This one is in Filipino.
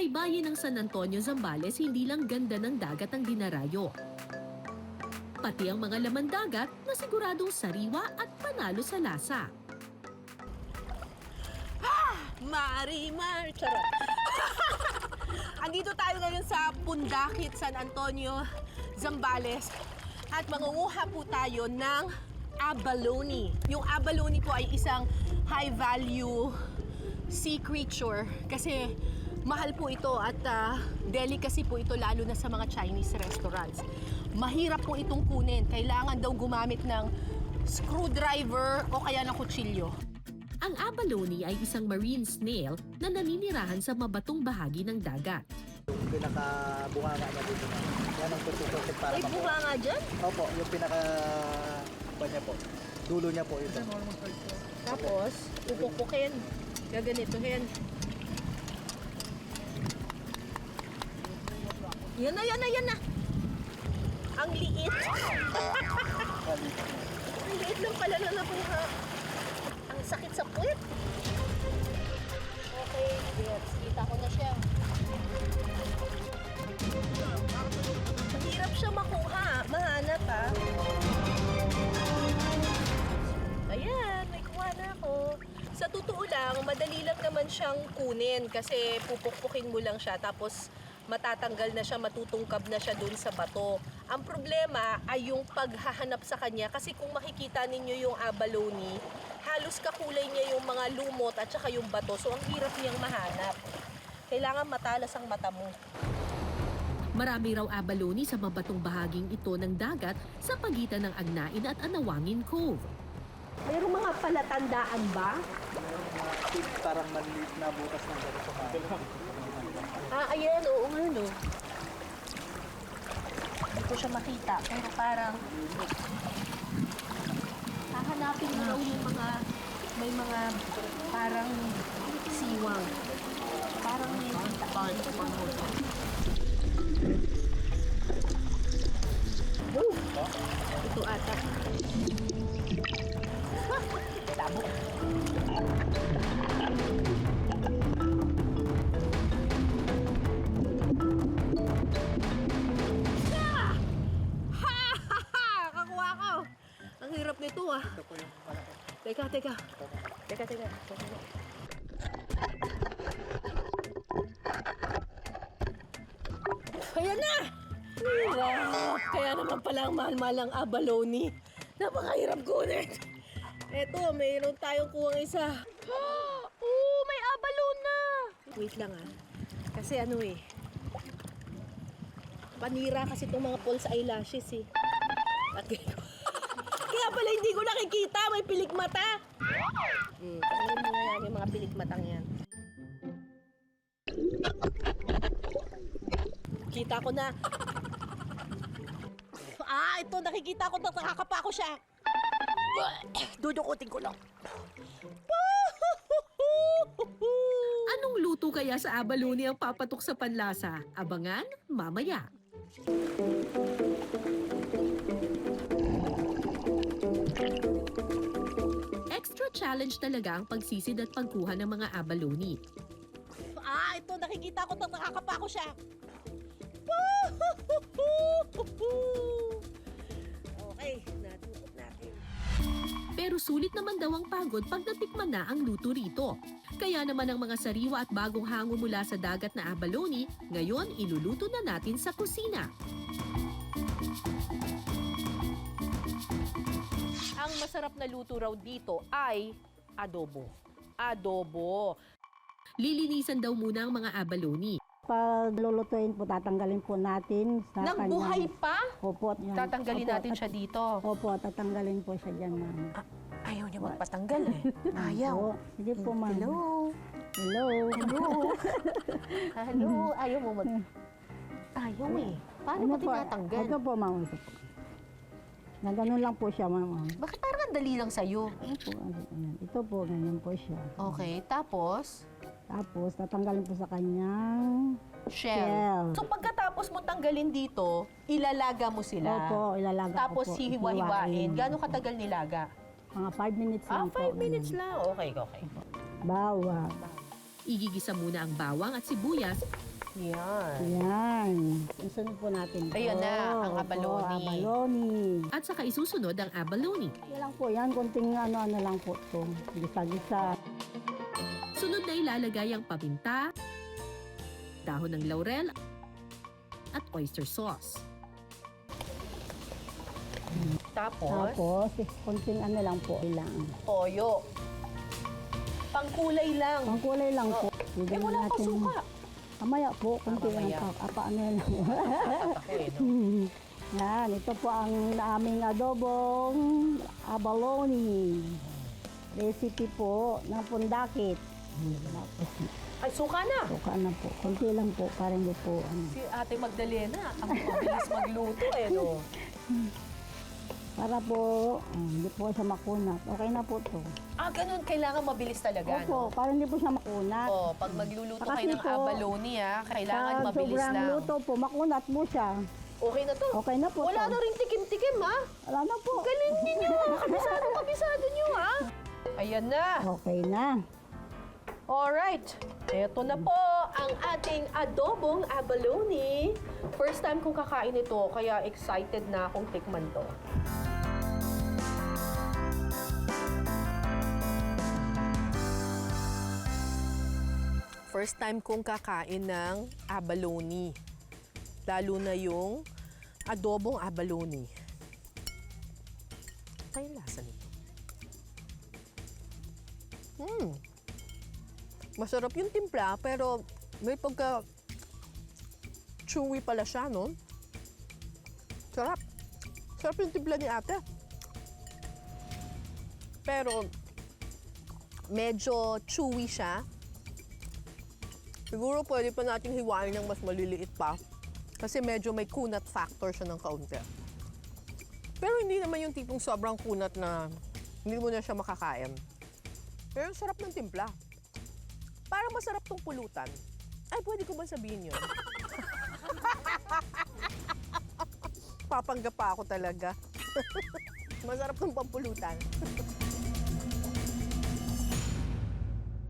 baybayin ng San Antonio, Zambales, hindi lang ganda ng dagat ang dinarayo. Pati ang mga laman dagat na siguradong sariwa at panalo sa lasa. Marimar! Charot! Andito tayo ngayon sa Pundakit, San Antonio, Zambales. At mangunguha po tayo ng abalone. Yung abalone po ay isang high-value sea creature kasi mahal po ito at delicacy po ito lalo na sa mga Chinese restaurants. Mahirap po itong kunin. Kailangan daw gumamit ng screwdriver o kaya ng kutsilyo. Ang abalone ay isang marine snail na naninirahan sa mabatong bahagi ng dagat. Yung pinaka-bunganga niya dito na. Yan ang tutusok para May bunga nga dyan? Opo, yung pinaka-niya po. Dulo niya po ito. Tapos, pupukpukin. Gaganituhin. Yan na, yan na, yan na. Ang liit. Ang liit lang pala na nabuha. Ang sakit sa puwet. Okay, yes. Kita ko na siya. Mahirap siya makuha. Mahanap ha. Ayan, may kuha na ako. Sa totoo lang, madali lang naman siyang kunin kasi pupukpukin mo lang siya tapos matatanggal na siya, matutungkab na siya dun sa bato. Ang problema ay yung paghahanap sa kanya kasi kung makikita ninyo yung abalone, halos kakulay niya yung mga lumot at saka yung bato. So ang hirap niyang mahanap. Kailangan matalas ang mata mo. Marami raw abalone sa mabatong bahaging ito ng dagat sa pagitan ng Agnain at Anawangin Cove. Mayroong mga palatandaan ba? Parang maliit na butas ng gano'n sa mga. Ayan, oo nga no. Hindi ko siya makita, pero parang hahanapin mo lang yung mga, may mga parang siwang. Parang may kita. Oh! Ito ata. Tabo. Kakuha ko. Ang hirap nito ah. Ito po yung malaki. Teka. Ayan na! Wow! Kaya naman pala ang mahal-mahal ang abalone. Napakahirap kunin. Eto, mayroon tayong kuwang isa. Oh, may abalone na! Wait lang ah. Kasi ano eh. Panira kasi itong mga false eyelashes eh. Kaya pala hindi ko nakikita. May pilik mata. Tingnan mo nga yan, yung mga pilik matang yan. Kita ko na. Ito, nakikita ko na, nakakapa ko siya. Dudukutin ko lang. Anong luto kaya sa abalone ang papatok sa panlasa? Abangan mamaya. Extra challenge talaga ang pagsisid at pagkuha ng mga abalone. Ito, nakikita ko na, nakakapa ko siya. Okay, natutok natin. Pero sulit naman daw ang pagod pag natikman na ang luto rito. Kaya naman ang mga sariwa at bagong hango mula sa dagat na abalone, ngayon iluluto na natin sa kusina. Ang masarap na luto raw dito ay adobo. Adobo. Lilinisan daw muna ang mga abalone. Pag lulutuin po, tatanggalin po natin sa Nang buhay pa? Opo, yan. Tatanggalin Opo, natin siya dito. Opo, tatanggalin po siya dyan, ma'am. Ayaw niya magpatanggal eh. Ayaw. Opo, sige po, ma'am. Hello. Hello. Hello. Ayaw mo mag... Ayaw eh. Paano mo tinatanggal? Ito po, ma'am. Ito po. Na ganun lang po siya, ma'am. Bakit parang ang dali lang sa'yo? Ito po, ayan. Ito po, ganyan po siya. Okay, tapos... Tapos, tatanggalin po sa kanyang Shell. So pagkatapos mo tanggalin dito, ilalaga mo sila. Opo, ilalaga Tapos ko po. hihiwa-hiwain. Gano'ng katagal nilaga? Mga 5 minutes lang po. 5 minutes lang. Okay. Bawang. Igigisa muna ang bawang at sibuyas Yan. Yan. Isunod po natin po. Ayan na, ang abalone. Opo, abalone. At saka isusunod ang abalone. Yan lang po yan. Kunting ano lang po ito. Gisa-gisa. Sunod na ilalagay ang paminta, dahon ng laurel, at oyster sauce. Tapos, Tapos, kunting ano lang po. Ilang. toyo. Pangkulay lang. Ang kulay lang po. Eh, wala pa suka. Mamaya po, kunti lang mamaya. pa. Ano lang. Ako eh, no? Yan, ito po ang aming adobong abalone. Recipe po ng pundakit. Ay, suka na. Suka na po. Kunti lang po, para hindi po ano. Si Ate Magdalena, ang mabilis magluto eh, no? Para po, hindi po siya makunat. Okay na po to. Ah, ganun. Kailangan mabilis talaga, Opo, no? para hindi po siya makunat. Oh, pag magluluto Kasi kayo ng po, abalone, kailangan Pag mabilis sobrang lang. luto po, makunat po siya. Okay na to. Okay na po Wala to. na rin tikim-tikim, ha? Wala na po. Galing ninyo. Kabisado nyo, ha? Ayan na. Okay na. Alright. Ito na po ang ating adobong abalone. First time kong kakain ito, kaya excited na akong tikman to. First time kong kakain ng abalone. Lalo na yung adobong abalone. Tayo lasa nito. Masarap yung timpla, pero may pagka chewy pala siya, no? Sarap. Sarap yung timpla ni ate. Pero medyo chewy siya. Siguro pwede pa nating hiwain ng mas maliliit pa. Kasi medyo may kunat factor siya ng kaunti. Pero hindi naman yung tipong sobrang kunat na hindi mo na siya makakain. Pero ang sarap ng timpla. Parang masarap tong pulutan. Ay, pwede ko ba sabihin yun? Papanggap pa ako talaga. Masarap tong pampulutan.